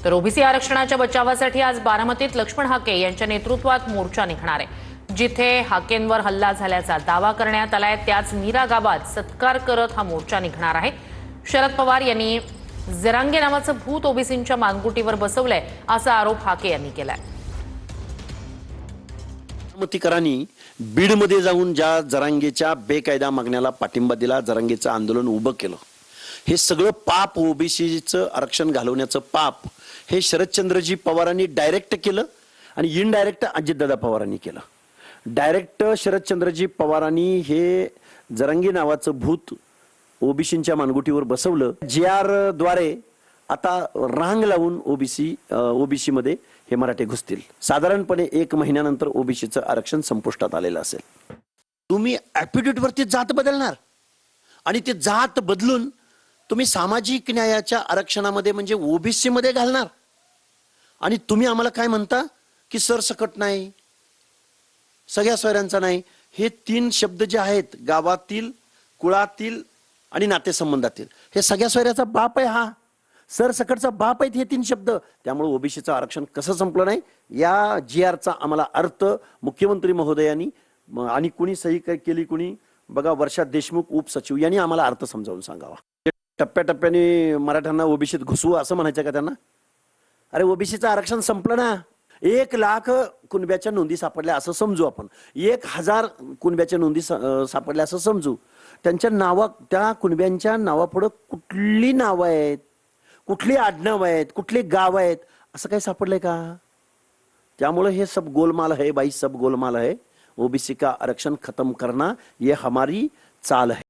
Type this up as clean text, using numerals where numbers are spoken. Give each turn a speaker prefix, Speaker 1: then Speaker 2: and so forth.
Speaker 1: तर ओबीसी आरक्षणाच्या बचावासाठी आज बारामतीत लक्ष्मण हाके यांच्या नेतृत्वात मोर्चा निघणार आहे। जिथे हाकेंवर हल्ला झाल्याचा दावा करण्यात आलाय त्याच नीरा गावात सत्कार करत हा मोर्चा निघणार आहे। शरद पवार यांनी जरांगे नावाचं भूत ओबीसींच्या मानगुटीवर बसवलंय असा आरोप हाके यांनी केलाय।
Speaker 2: बारामतीकरांनी बीडमध्ये जाऊन ज्या जरांगेच्या बेकायदा मागण्याला पाठिंबा दिला, जरांगेचं आंदोलन उभं केलं, हे सगळं पाप, ओबीसीचं आरक्षण घालवण्याचं पाप हे शरदचंद्रजी पवारांनी डायरेक्ट केलं आणि इनडायरेक्ट अजितदादा पवारांनी केलं। डायरेक्ट शरदचंद्रजी पवारांनी हे जरांगे नावाचं भूत ओबीसींच्या मानगुटीवर बसवलं। JR द्वारे आता रांग लावून ओबीसी मध्ये हे मराठे घुसतील। साधारणपणे 1 महिन्यानंतर ओबीसीचं आरक्षण संपुष्टात आलेलं असेल। तुम्ही ऍफिडेव्हिट वरती जात बदलणार आणि ते जात बदलून तुम्ही सामाजिक न्यायाच्या आरक्षणामध्ये म्हणजे ओबीसी मध्ये घालणार आणि तुम्ही आम्हाला काय म्हणता की सरसकट नाही, सगळ्या सोयऱ्यांचा नाही। हे 3 शब्द जे आहेत, गावातील, कुळातील आणि नातेसंबंधातील, हे सगळ्या सोयऱ्याचा बाप आहे, हा सरसकटचा बाप आहेत हे 3 शब्द। त्यामुळे ओबीसीचं आरक्षण कसं संपलं नाही या JRचा आम्हाला अर्थ मुख्यमंत्री महोदयांनी आणि कुणी सही केली, कुणी बघा वर्षा देशमुख उपसचिव यांनी आम्हाला अर्थ समजावून सांगावा। टप्प्याटप्प्याने मराठ्यांना ओबीसीत घुसवू असं म्हणायचं का त्यांना? अरे ओबीसीचं आरक्षण संपलं ना। 1 लाख कुणब्याच्या नोंदी सापडल्या असं समजू आपण, 1000 कुणब्याच्या नोंदी सापडल्या असं समजू। त्या कुणब्यांच्या नावापुढं कुठली नावं आहेत, कुठली आडनाव आहेत, कुठले गाव आहेत असं काही सापडलंय का? त्यामुळे हे सब गोलमाल है भाई, सब गोलमाल है। ओबीसी का आरक्षण खत्म करना ये हमारी चाल है।